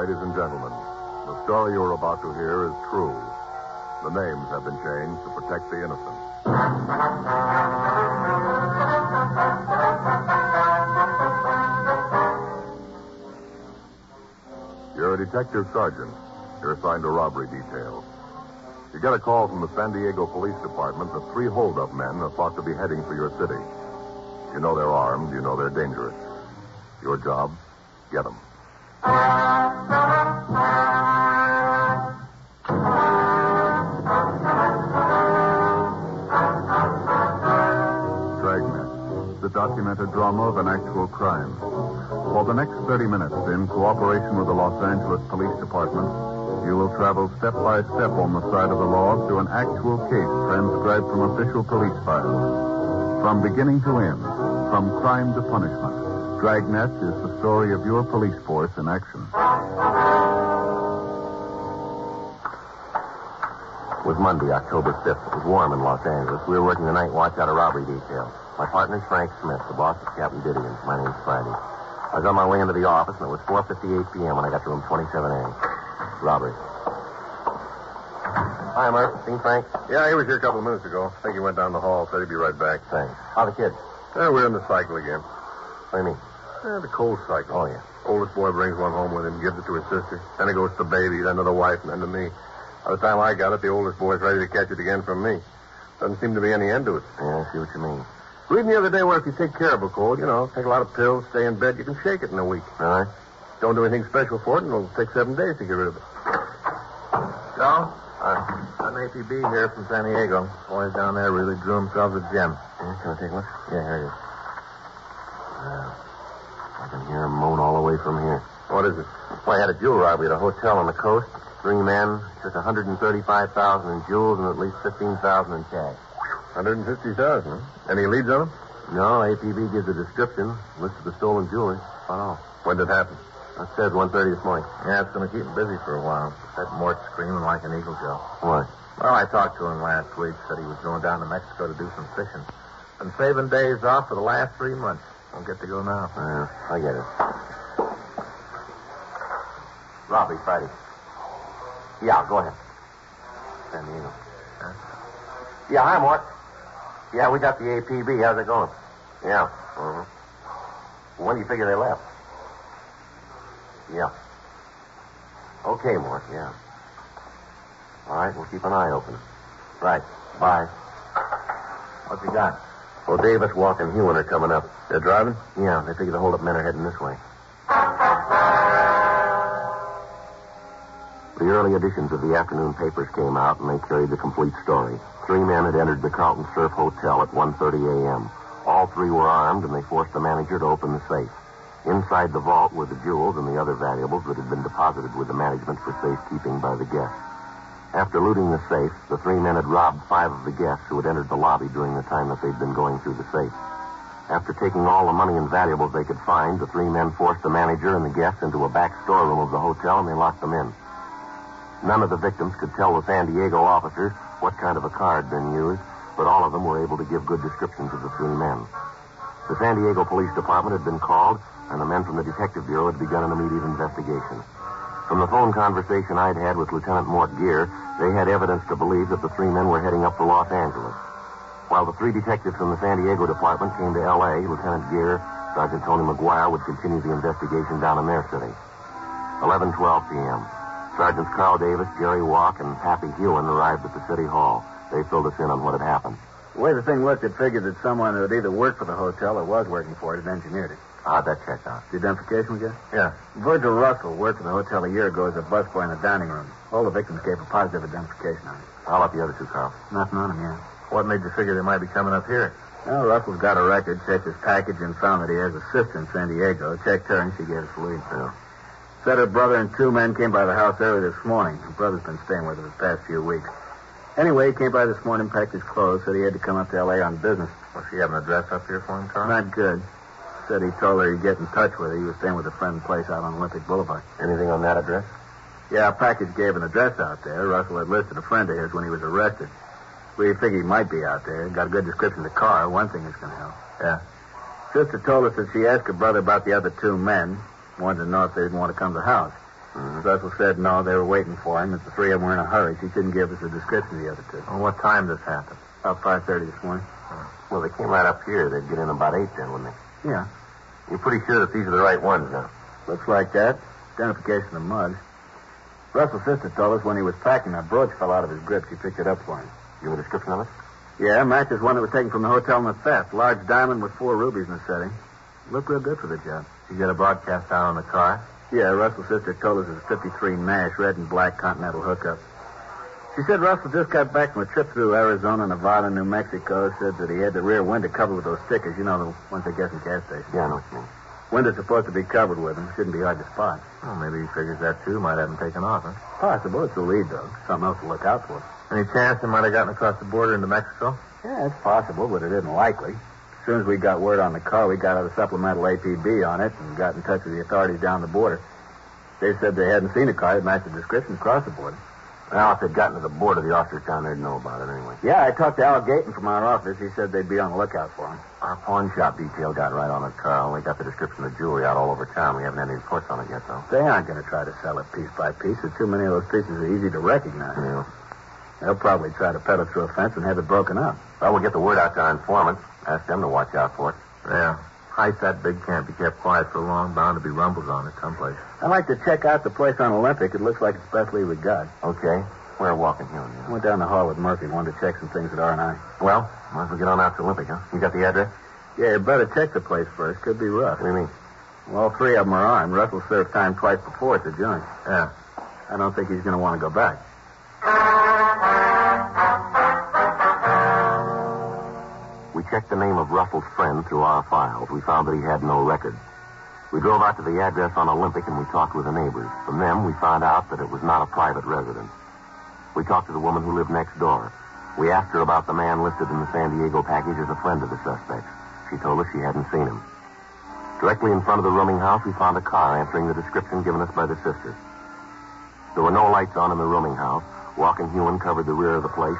Ladies and gentlemen, the story you are about to hear is true. The names have been changed to protect the innocent. You're a detective sergeant. You're assigned to robbery detail. You get a call from the San Diego Police Department that 3 hold-up men are thought to be heading for your city. You know they're armed. You know they're dangerous. Your job, get them. Dragnet, the documented drama of an actual crime. For the next 30 minutes, in cooperation with the Los Angeles Police Department, you will travel step by step on the side of the law through an actual case transcribed from official police files. From beginning to end, from crime to punishment, Dragnet is the story of your police force in action. It was Monday, October 5th. It was warm in Los Angeles. We were working the night watch out of robbery detail. My partner's Frank Smith. The boss is Captain Didion. My name's Friday. I was on my way into the office, and it was 4:58 p.m. when I got to room 27A. Robbery. Hi, Murph. Seen Frank? Yeah, he was here a couple of minutes ago. I think he went down the hall. Said he'd be right back. Thanks. How the kids? We're in the cycle again. What do you mean? The cold cycle. Oh, yeah. Oldest boy brings one home with him, gives it to his sister. Then it goes to the baby, then to the wife, and then to me. By the time I got it, the oldest boy's ready to catch it again from me. Doesn't seem to be any end to it. Yeah, I see what you mean. Reading the other day where if you take care of a cold, take a lot of pills, stay in bed, you can shake it in a week. Really? Don't do anything special for it, and it'll take 7 days to get rid of it. Joe? I'm APB here from San Diego. Boys down there really drew themselves a gem. Yeah, can I take a look? Yeah, here it is. I can hear him moan all the way from here. What is it? Well, I had a jewel robbery at a hotel on the coast. 3 men took $135,000 in jewels and at least $15,000 in cash. $150,000, huh? Any leads on them? No, APB gives a description, list of the stolen jewelry. That's all. When did it happen? That says 1:30 this morning. Yeah, it's going to keep him busy for a while. That Mort's screaming like an eagle, Joe. What? Well, I talked to him last week. Said he was going down to Mexico to do some fishing. Been saving days off for the last 3 months. Don't get to go now. Yeah, I get it. Robbery, Friday. Yeah, go ahead. San Diego. Huh? Yeah, hi, Mort. Yeah, we got the APB. How's it going? Yeah. Uh-huh. When do you figure they left? Yeah. Okay, Mort, yeah. All right, we'll keep an eye open. Right. Bye. What's he got? Well, Davis, Walk, and Hewen are coming up. They're driving? Yeah, they figure the hold-up men are heading this way. The early editions of the afternoon papers came out, and they carried the complete story. 3 men had entered the Carlton Surf Hotel at 1:30 a.m. All 3 were armed, and they forced the manager to open the safe. Inside the vault were the jewels and the other valuables that had been deposited with the management for safekeeping by the guests. After looting the safe, the 3 men had robbed 5 of the guests who had entered the lobby during the time that they'd been going through the safe. After taking all the money and valuables they could find, the 3 men forced the manager and the guests into a back storeroom of the hotel, and they locked them in. None of the victims could tell the San Diego officers what kind of a car had been used, but all of them were able to give good descriptions of the 3 men. The San Diego Police Department had been called, and the men from the Detective Bureau had begun an immediate investigation. From the phone conversation I'd had with Lieutenant Mort Gear, they had evidence to believe that the 3 men were heading up to Los Angeles. While the 3 detectives from the San Diego Department came to L.A., Lieutenant Gear, Sergeant Tony McGuire would continue the investigation down in their city. 11:12 p.m. Sergeants Carl Davis, Jerry Walk, and Pappy Hewen arrived at the city hall. They filled us in on what had happened. The way the thing looked, it figured that someone who had either worked for the hotel or was working for it had engineered it. How'd that check out? The identification we got? Yeah. Virgil Russell worked for the hotel a year ago as a busboy in the dining room. All the victims gave a positive identification on it. How about the other 2, Carl? Nothing on him, yeah. What made you figure they might be coming up here? Well, Russell's got a record, checked his package, and found that he has a sister in San Diego. Checked her, and she gave us a lead. Yeah. Said her brother and 2 men came by the house early this morning. Her brother's been staying with her the past few weeks. Anyway, he came by this morning, packed his clothes, said he had to come up to L.A. on business. Was she having an address up here for him, Carl? Not good. Said he told her he'd get in touch with her. He was staying with a friend's place out on Olympic Boulevard. Anything on that address? Yeah, a package gave an address out there. Russell had listed a friend of his when he was arrested. We figured he might be out there. Got a good description of the car. One thing is going to help. Yeah. Sister told us that she asked her brother about the other 2 men. Wanted to know if they didn't want to come to the house. Mm-hmm. Russell said no, they were waiting for him. That the three of them were in a hurry. She couldn't give us a description of the other two. Well, what time this happened? About 5:30 this morning. Well, they came right up here. They'd get in about 8 then, wouldn't they? Yeah. You're pretty sure that these are the right ones now? Looks like that. Identification of mugs. Russell's sister told us when he was packing, a brooch fell out of his grip. She picked it up for him. You have a description of it? Yeah, matches one that was taken from the hotel in the theft. Large diamond with 4 rubies in the setting. Looked real good for the job. You get a broadcast out on the car? Yeah, Russell's sister told us it was a 53 Nash, red and black Continental hookup. She said Russell just got back from a trip through Arizona, Nevada, New Mexico. Said that he had the rear window covered with those stickers. You know, the ones they get in gas stations. Yeah, I know what you mean. Window's supposed to be covered with them. Shouldn't be hard to spot. Well, maybe he figures that, too. Might have them taken off, huh? Possible. It's a lead, though. Something else to look out for. Any chance they might have gotten across the border into Mexico? Yeah, it's possible, but it isn't likely. As soon as we got word on the car, we got out a supplemental APB on it and got in touch with the authorities down the border. They said they hadn't seen a car that matched the description across the border. Well, if they'd gotten to the border, the officers down there'd know about it anyway. Yeah, I talked to Al Gayton from our office. He said they'd be on the lookout for him. Our pawn shop detail got right on it, Carl. We got the description of the jewelry out all over town. We haven't had any reports on it yet, though. They aren't going to try to sell it piece by piece. There's too many of those pieces are easy to recognize. Yeah. They'll probably try to peddle through a fence and have it broken up. Well, we'll get the word out to our informants. Ask them to watch out for it. Yeah. Heist that big can't be kept quiet for long. Bound to be rumbles on it someplace. I'd like to check out the place on Olympic. It looks like it's the best lead we got. Okay. We're walking here. I went down the hall with Murphy. Wanted to check some things at R&I. Well, might as well get on out to Olympic, huh? You got the address? Yeah, you better check the place first. Could be rough. What do you mean? Well, all 3 of them are armed. Russell served time twice before at the joint. Yeah. I don't think he's going to want to go back. We checked the name of Russell's friend through our files. We found that he had no record. We drove out to the address on Olympic and we talked with the neighbors. From them, we found out that it was not a private residence. We talked to the woman who lived next door. We asked her about the man listed in the San Diego package as a friend of the suspects. She told us she hadn't seen him. Directly in front of the rooming house, we found a car answering the description given us by the sisters. There were no lights on in the rooming house. Walk and Hewen covered the rear of the place.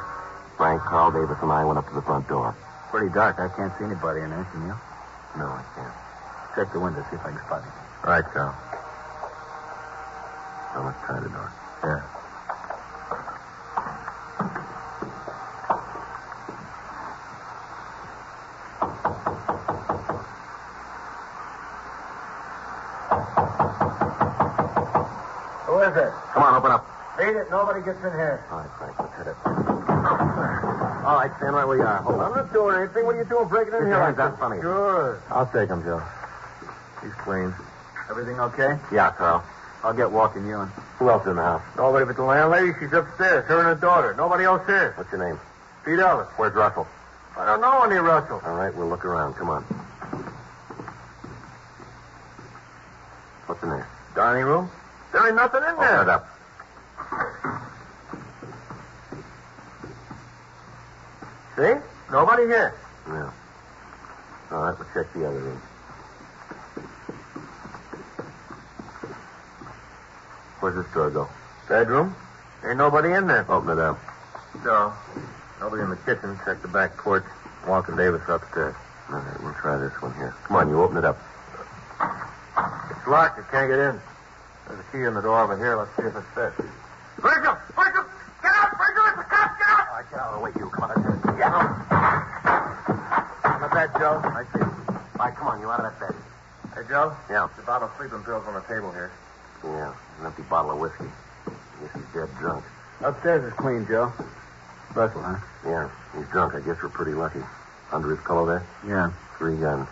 Frank, Carl Davis, and I went up to the front door. Pretty dark. I can't see anybody in there, can you? No, I can't. Check the window, see if I can spot him. All right, Carl. Now let's try the door. Yeah. Who is it? Come on, open up. Beat it. Nobody gets in here. All right, Frank, let's hit it. All right, stand right where you are. Hold on. I'm not doing anything. What are you doing breaking in Your here? hands out in front of you. Sure. I'll take him, Joe. He's clean. Everything okay? Yeah, Carl. I'll get walking you in. Who else in the house? Nobody but the landlady. She's upstairs. Her and her daughter. Nobody else here. What's your name? Pete Ellis. Where's Russell? I don't know any Russell. All right, we'll look around. Come on. What's in there? Dining room? There ain't nothing in there. Open it up. See? Nobody here. Yeah. All right, we'll check the other room. Where's this door go? Bedroom? Ain't nobody in there. Open it up. No. Nobody in the kitchen. Check the back porch. Walk and Davis upstairs. All right, we'll try this one here. Come on, you open it up. It's locked. You can't get in. There's a key in the door over here. Let's see if it fits. Virgil! Virgil! Get out! Virgil! It's the cops! Get out! All right, get out of the way, you. Come on. Yeah. On the bed, Joe. I see. All right, come on, you out of that bed. Hey, Joe? Yeah. There's a bottle of sleeping pills on the table here. Yeah, an empty bottle of whiskey. Guess he's dead drunk. Upstairs is clean, Joe. Russell, huh? Yeah, he's drunk. I guess we're pretty lucky. Under his pillow there? Yeah. 3 guns.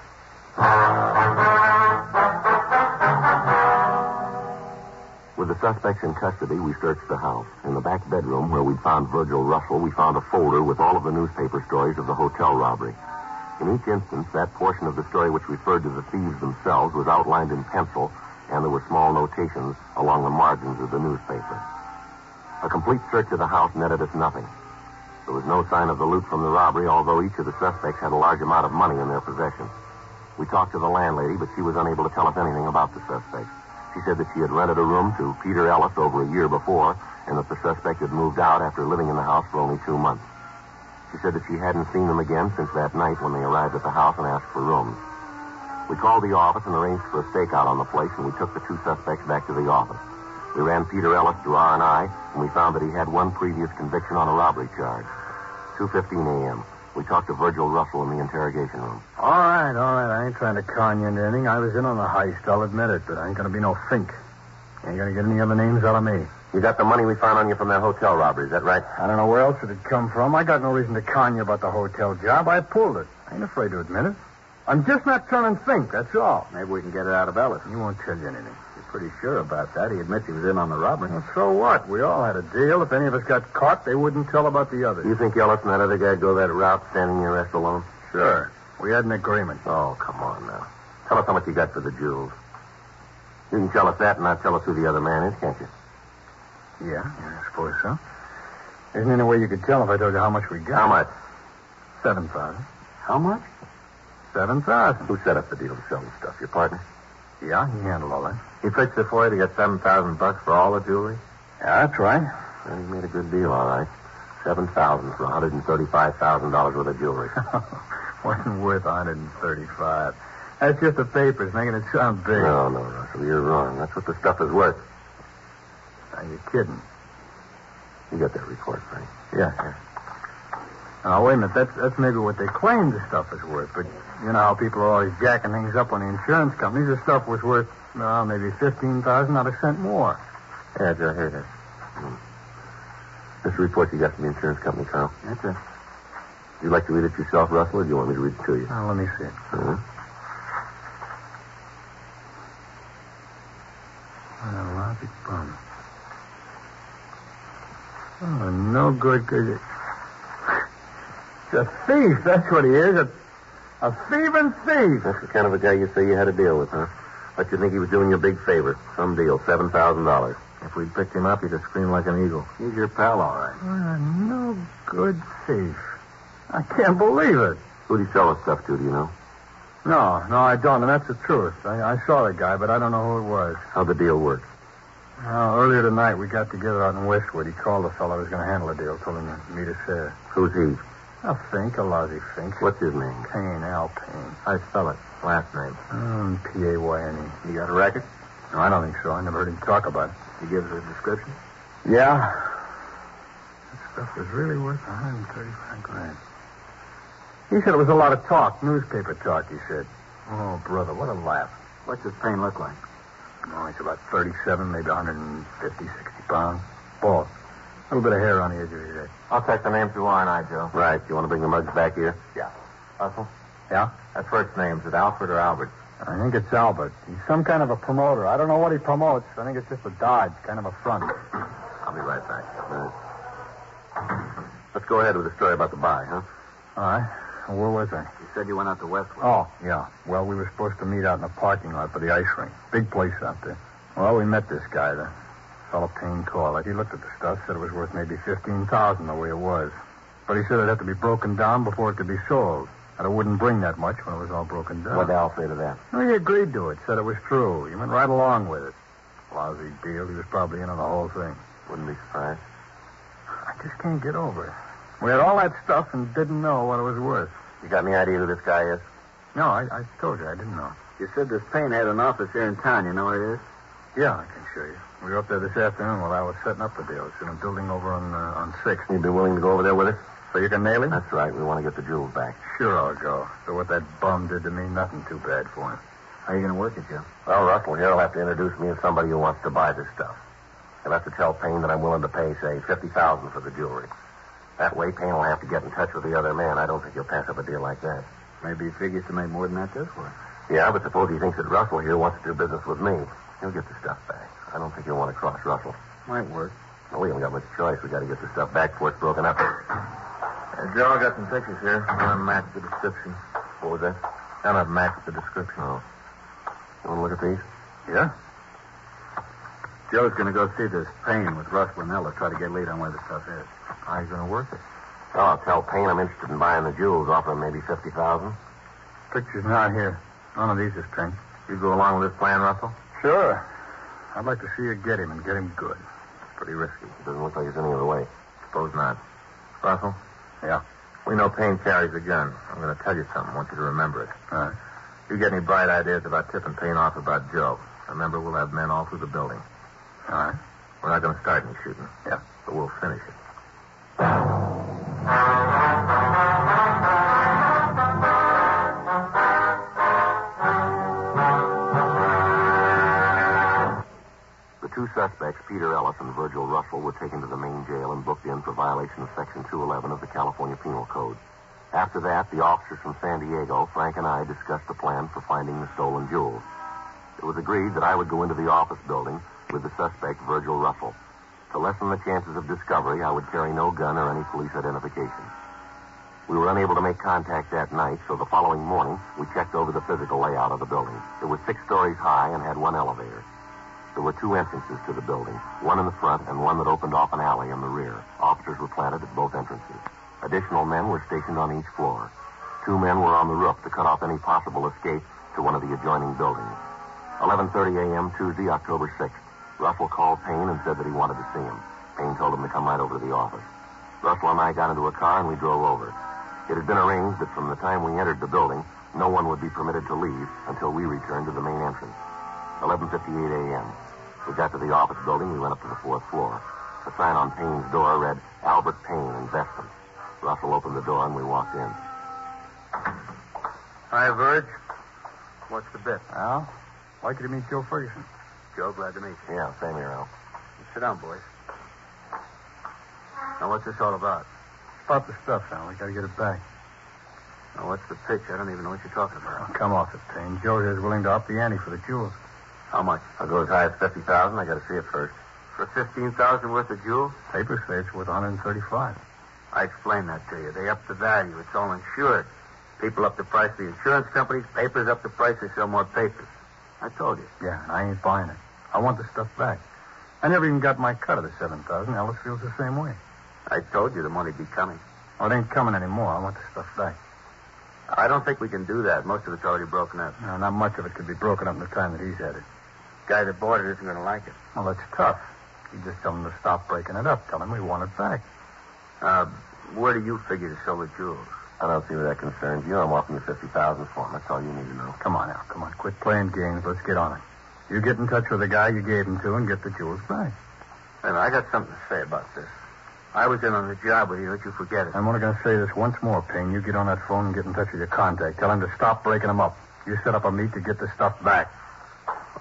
With the suspects in custody, we searched the house. In the back bedroom, where we'd found Virgil Russell, we found a folder with all of the newspaper stories of the hotel robbery. In each instance, that portion of the story which referred to the thieves themselves was outlined in pencil, and there were small notations along the margins of the newspaper. A complete search of the house netted us nothing. There was no sign of the loot from the robbery, although each of the suspects had a large amount of money in their possession. We talked to the landlady, but she was unable to tell us anything about the suspects. She said that she had rented a room to Peter Ellis over a year before, and that the suspect had moved out after living in the house for only 2 months. She said that she hadn't seen them again since that night when they arrived at the house and asked for rooms. We called the office and arranged for a stakeout on the place, and we took the 2 suspects back to the office. We ran Peter Ellis through R&I, and we found that he had one previous conviction on a robbery charge. 2:15 a.m. We talked to Virgil Russell in the interrogation room. All right. I ain't trying to con you into anything. I was in on the heist, I'll admit it, but I ain't going to be no fink. You ain't going to get any other names out of me. You got the money we found on you from that hotel robbery, is that right? I don't know where else it'd come from. I got no reason to con you about the hotel job. I pulled it. I ain't afraid to admit it. I'm just not turning think, that's all. Maybe we can get it out of Ellis. He won't tell you anything. He's pretty sure about that. He admits he was in on the robbery. Well, so what? We all had a deal. If any of us got caught, they wouldn't tell about the others. You think Ellis and that other guy go that route, standing your arrest alone? Sure. We had an agreement. Oh, come on now. Tell us how much you got for the jewels. You can tell us that and not tell us who the other man is, can't you? Yeah, I suppose so. Isn't any way you could tell if I told you how much we got? How much? 7,000. How much? 7,000. Who set up the deal to sell the stuff? Your partner? Yeah, he handled all that. He fixed it for you to get $7,000 for all the jewelry? Yeah, that's right. Well, he made a good deal, all right. $7,000 for $135,000 worth of jewelry. Wasn't worth $135,000. That's just the papers making it sound big. No, Russell, you're wrong. That's what the stuff is worth. Are you kidding? You got that report, Frank? Yeah. Now, wait a minute. That's maybe what they claim the stuff is worth. But you know how people are always jacking things up on the insurance companies. The stuff was worth, maybe $15,000, not a cent more. Yeah, Joe, here it is. This report you got from the insurance company, Carl. That's it. Would you like to read it yourself, Russell, or do you want me to read it to you? Let me see it. Uh-huh. A lousy bum. Oh, no good, because it's a thief. That's what he is. A thieving thief. That's the kind of a guy you say you had to deal with, huh? But you think he was doing you a big favor. Some deal, $7,000. If we'd picked him up, he'd have screamed like an eagle. He's your pal, all right. No good thief. I can't believe it. Who'd he sell the stuff to, do you know? No, I don't, and that's the truth. I saw the guy, but I don't know who it was. How'd the deal work? Earlier tonight, we got together out in Westwood. He called the fellow who was going to handle the deal, told him to meet us there. Who's he? A lousy fink. What's his name? Payne, Al Payne. I spell it. Last name. P-A-Y-N-E. You got a record? No, I don't think so. I never heard him talk about it. He gives a description? Yeah. That stuff was really worth $135,000. He said it was a lot of talk, newspaper talk, he said. Oh, brother, what a laugh. What's his Payne look like? Oh, he's about 37, maybe 150, 60 pounds. Bald. A little bit of hair on the edge of his head. I'll take the name through R&I, Joe. Right. You want to bring the mugs back here? Yeah. Russell? Yeah? That first name, is it Alfred or Albert? I think it's Albert. He's some kind of a promoter. I don't know what he promotes. I think it's just a dodge, kind of a front. I'll be right back. Let's go ahead with the story about the buy, huh? All right. Where was I? You said you went out to Westwood. Oh, yeah. Well, we were supposed to meet out in the parking lot by the ice rink. Big place out there. Well, we met this guy, the fellow Payne called. He looked at the stuff, said it was worth maybe $15,000 the way it was. But he said it'd have to be broken down before it could be sold. And it wouldn't bring that much when it was all broken down. What'd Al say to that? Well, he agreed to it, said it was true. He went right along with it. Lousy deal. He was probably in on the whole thing. Wouldn't be surprised. I just can't get over it. We had all that stuff and didn't know what it was worth. You got any idea who this guy is? No, I told you I didn't know. You said this Payne had an office here in town. You know where it is? Yeah, I can show you. We were up there this afternoon while I was setting up the deal. It's in a building over on 6th. You'd be willing to go over there with us? So you can nail him? That's right. We want to get the jewels back. Sure, I'll go. So what that bum did to me, nothing too bad for him. How are you going to work it, Joe? Well, Russell here will have to introduce me as somebody who wants to buy this stuff. He'll have to tell Payne that I'm willing to pay, say, $50,000 for the jewelry. That way, Payne will have to get in touch with the other man. I don't think he'll pass up a deal like that. Maybe he figures to make more than that this way. Yeah, but suppose he thinks that Russell here wants to do business with me. He'll get the stuff back. I don't think he'll want to cross Russell. Might work. Well, we haven't got much choice. We got to get the stuff back before it's broken up. Joe, I got some pictures here. None of them match the description. What was that? None of them match the description. Oh. You want to look at these? Yeah? Joe's going to go see this Payne with Russell and Ella, try to get lead on where the stuff is. How are you going to work it? Well, I'll tell Payne I'm interested in buying the jewels, offer him maybe $50,000. Picture's not here. None of these is pink. You go along with this plan, Russell? Sure. I'd like to see you get him and get him good. It's pretty risky. It doesn't look like there's any other way. Suppose not. Russell? Yeah? We know Payne carries a gun. I'm going to tell you something. I want you to remember it. All right. If you get any bright ideas about tipping Payne off about Joe, remember we'll have men all through the building. All right. We're not going to start any shooting. Yeah. But we'll finish it. The two suspects, Peter Ellis and Virgil Russell, were taken to the main jail and booked in for violation of Section 211 of the California Penal Code. After that, the officers from San Diego, Frank and I, discussed the plan for finding the stolen jewels. It was agreed that I would go into the office building with the suspect, Virgil Russell. To lessen the chances of discovery, I would carry no gun or any police identification. We were unable to make contact that night, so the following morning, we checked over the physical layout of the building. It was 6 stories high and had one elevator. There were 2 entrances to the building, one in the front and one that opened off an alley in the rear. Officers were planted at both entrances. Additional men were stationed on each floor. 2 men were on the roof to cut off any possible escape to one of the adjoining buildings. 11:30 a.m. Tuesday, October 6th. Russell called Payne and said that he wanted to see him. Payne told him to come right over to the office. Russell and I got into a car and we drove over. It had been arranged that from the time we entered the building, no one would be permitted to leave until we returned to the main entrance. 11:58 a.m. We got to the office building. We went up to the 4th floor. The sign on Payne's door read, Albert Payne, Investment. Russell opened the door and we walked in. Hi, Virg. What's the bit? Al, like you to meet Joe Ferguson. Joe, glad to meet you. Yeah, same here, Al. Sit down, boys. Now, what's this all about? About the stuff, Al. We got to get it back. Now, what's the pitch? I don't even know what you're talking Oh, about. come off it, Payne. Joe here's willing to up the ante for the jewels. How much? I'll go as high as 50,000. I got to see it first. For 15,000 worth of jewels? Papers say it's worth 135. I explained that to you. They up the value. It's all insured. People up the price of the insurance companies. Papers up the price. They sell more papers. I told you. Yeah, and I ain't buying it. I want the stuff back. I never even got my cut of the 7,000. Ellis feels the same way. I told you the money'd be coming. Well, it ain't coming anymore. I want the stuff back. I don't think we can do that. Most of it's already broken up. No, not much of it could be broken up in the time that he's had it. Guy that bought it isn't going to like it. Well, that's tough. You just tell him to stop breaking it up. Tell him we want it back. Where do you figure to sell the jewels? I don't see where that concerns you. I'm offering you 50,000 for them. That's all you need to know. Come on, Al. Come on. Quit playing games. Let's get on it. You get in touch with the guy you gave them to and get the jewels back. And I got something to say about this. I was in on the job with you. Don't you forget it. I'm only going to say this once more, Payne. You get on that phone and get in touch with your contact. Tell him to stop breaking them up. You set up a meet to get the stuff back.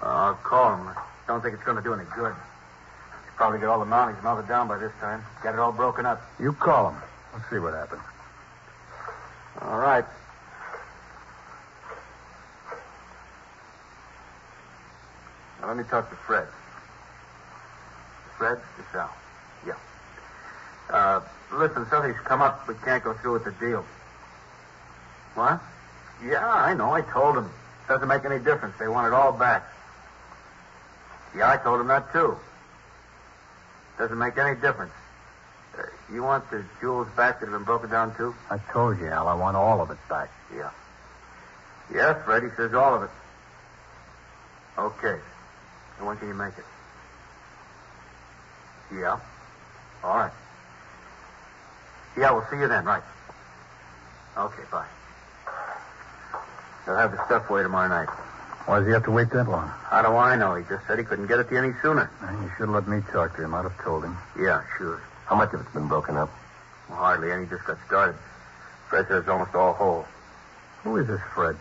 I'll call him. I don't think it's going to do any good. He's probably got all the mounties melted down by this time. Got it all broken up. You call him. Let's see what happens. All right. Now, let me talk to Fred. Fred? It's Al. Yeah. Listen, something's come up. We can't go through with the deal. What? Yeah, I know. I told them. Doesn't make any difference. They want it all back. Yeah, I told them that, too. Doesn't make any difference. You want the jewels back that have been broken down, too? I told you, Al. I want all of it back. Yeah. Yes, Freddie says all of it. Okay. And when can you make it? Yeah. All right. Yeah, we'll see you then, right. Okay, bye. They'll have the stuff for you tomorrow night. Why does he have to wait that long? How do I know? He just said he couldn't get it to you any sooner. You should have let me talk to him. I'd have told him. Yeah, sure. How much of it's been broken up? Well, hardly any. Just got started. Fred says it's almost all whole. Who is this Fred?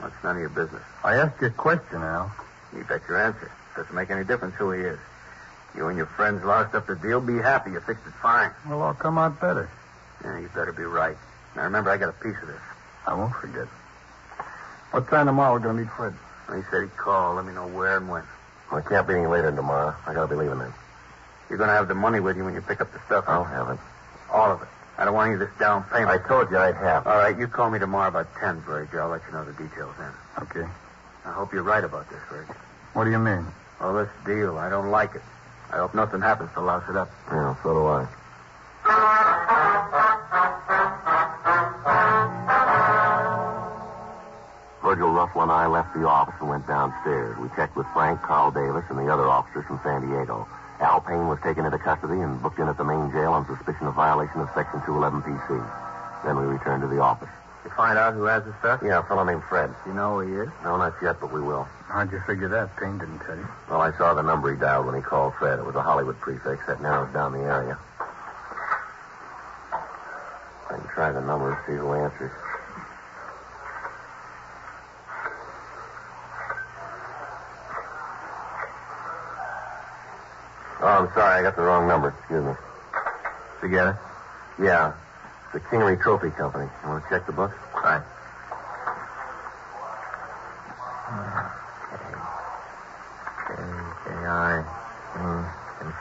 That's none of your business. I asked you a question, Al. You bet your answer. Doesn't make any difference who he is. You and your friends lost up the deal. Be happy. You fixed it fine. Well, I'll come out better. Yeah, you better be right. Now, remember, I got a piece of this. I won't forget. What time tomorrow we're going to meet Fred? He said he'd call. Let me know where and when. Well, it can't be any later than tomorrow. I gotta be leaving then. You're going to have the money with you when you pick up the stuff. I'll have it. All of it. I don't want any of this down payment. I told you I'd have it. All right, you call me tomorrow about 10, Virg. I'll let you know the details then. Okay. I hope you're right about this, Virg. What do you mean? Well, this deal, I don't like it. I hope nothing happens to louse it up. Yeah, so do I. Virgil Russell and I left the office and went downstairs. We checked with Frank, Carl Davis, and the other officers from San Diego. Al Payne was taken into custody and booked in at the main jail on suspicion of violation of Section 211 PC. Then we returned to the office. You find out who has the stuff? Yeah, a fellow named Fred. You know who he is? No, not yet, but we will. How'd you figure that? Payne didn't tell you. Well, I saw the number he dialed when he called Fred. It was a Hollywood prefix. That narrows down the area. I can try the number and see who answers. Oh, I'm sorry. I got the wrong number. Excuse me. Did you get it? Yeah. It's the Kingery Trophy Company. You want to check the book? Right.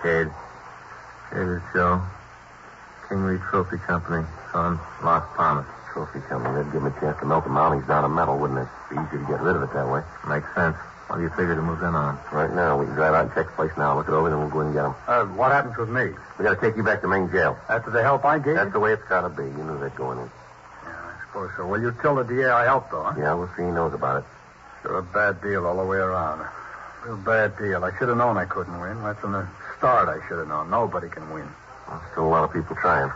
Kincaid. David Show. Kingery Trophy Company. On Las Palmas. Trophy Company. That'd give him a chance to melt the mountings down to metal, wouldn't it? It'd be easier to get rid of it that way. Makes sense. What do you figure to move in on? Right now. We can drive out and check the place now. Look it over, then we'll go in and get them. What happens with me? We got to take you back to main jail. After the help I gave That's you? the way it's got to be. You knew that going in. Yeah, I suppose so. Well, you tell the DA I helped, though, huh? Yeah, we'll see he knows about it. Sure, a bad deal all the way around. Real bad deal. I should have known I couldn't win. Right from the start, I should have known. Nobody can win. Well, still a lot of people trying.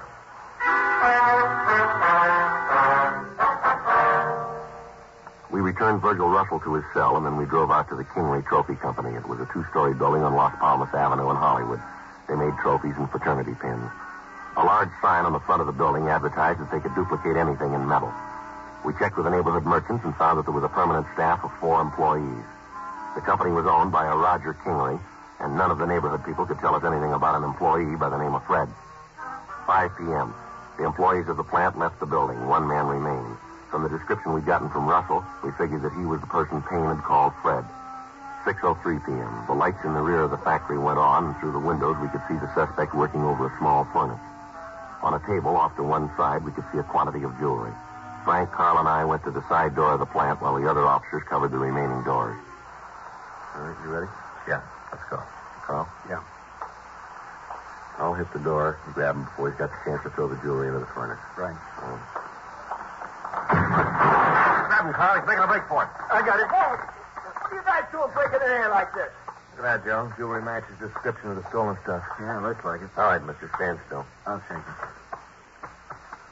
We returned Virgil Russell to his cell, and then we drove out to the Kingery Trophy Company. It was a two-story building on Las Palmas Avenue in Hollywood. They made trophies and fraternity pins. A large sign on the front of the building advertised that they could duplicate anything in metal. We checked with the neighborhood merchants and found that there was a permanent staff of 4 employees. The company was owned by a Roger Kingery, and none of the neighborhood people could tell us anything about an employee by the name of Fred. 5 p.m. The employees of the plant left the building. 1 man remained. From the description we'd gotten from Russell, we figured that he was the person Payne had called Fred. 6:03 p.m. The lights in the rear of the factory went on, and through the windows we could see the suspect working over a small furnace. On a table off to one side, we could see a quantity of jewelry. Frank, Carl, and I went to the side door of the plant while the other officers covered the remaining doors. All right, you ready? Yeah, let's go. Carl? Yeah. I'll hit the door and grab him before he's got the chance to throw the jewelry into the furnace. Right. Grab him, Carl. He's making a break for it. I got it. Hey, what are you guys doing breaking in here like this? Look at that, Joe. Jewelry matches the description of the stolen stuff. Yeah, looks like it. All right, Mr. Stand still. I'll shake it.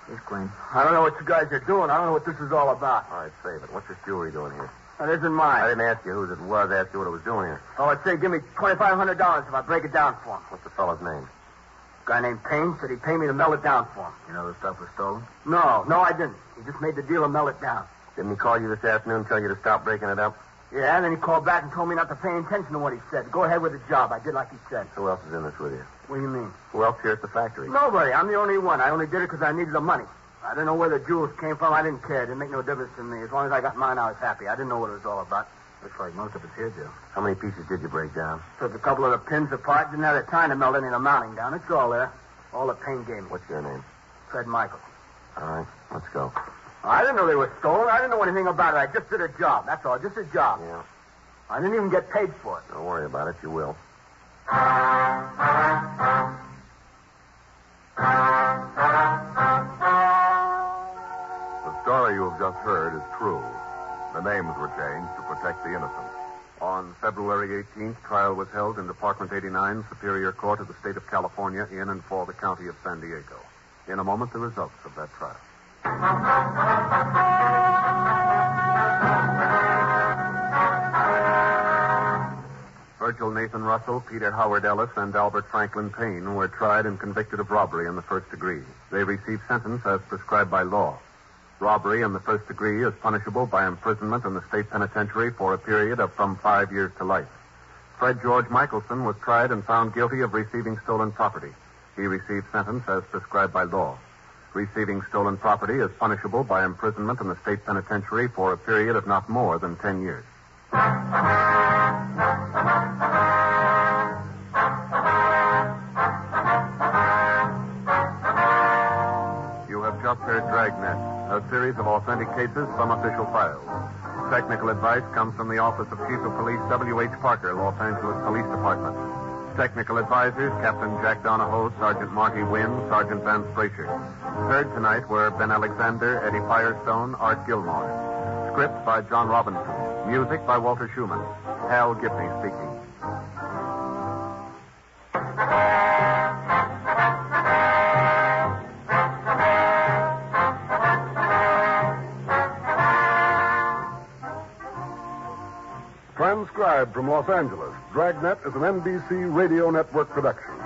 He's clean. I don't know what you guys are doing. I don't know what this is all about. All right, save it. What's this jewelry doing here? That isn't I mine. didn't ask you whose it was. I asked you what it was doing here. Oh, I'd say give me $2,500 if I break it down for him. What's the fellow's name? A guy named Payne said he'd pay me to melt it down for him. You know the stuff was stolen? No, I didn't. He just made the deal to melt it down. Didn't he call you this afternoon and tell you to stop breaking it up? Yeah, and then he called back and told me not to pay attention to what he said. Go ahead with the job. I did like he said. Who else is in this with you? What do you mean? Who else here at the factory? Nobody. I'm the only one. I only did it because I needed the money. I didn't know where the jewels came from. I didn't care. It didn't make no difference to me. As long as I got mine, I was happy. I didn't know what it was all about. Looks like most of it's here, Joe. How many pieces did you break down? Took a couple of the pins apart. Didn't have the time to melt any of the mounting down. It's all there. All the Payne gave me. What's your name? Fred Michael. All right, let's go. I didn't know they were stolen. I didn't know anything about it. I just did a job. That's all. Just a job. Yeah. I didn't even get paid for it. Don't worry about it. You will. The story you have just heard is true. The names were changed to protect the innocent. On February 18th, trial was held in Department 89, Superior Court of the State of California, in and for the County of San Diego. In a moment, the results of that trial. Virgil Nathan Russell, Peter Howard Ellis, and Albert Franklin Payne were tried and convicted of robbery in the first degree. They received sentence as prescribed by law. Robbery in the first degree is punishable by imprisonment in the state penitentiary for a period of from 5 years to life. Fred George Michelson was tried and found guilty of receiving stolen property. He received sentence as prescribed by law. Receiving stolen property is punishable by imprisonment in the state penitentiary for a period of not more than 10 years. You have just heard Dragnet, a series of authentic cases from official files. Technical advice comes from the Office of Chief of Police W.H. Parker, Los Angeles Police Department. Technical advisors, Captain Jack Donahoe, Sergeant Marty Wynn, Sergeant Vance Frazier. Heard tonight were Ben Alexander, Eddie Firestone, Art Gilmore. Script by John Robinson. Music by Walter Schumann. Hal Gibney speaking. Transcribed from Los Angeles, Dragnet is an NBC Radio Network production.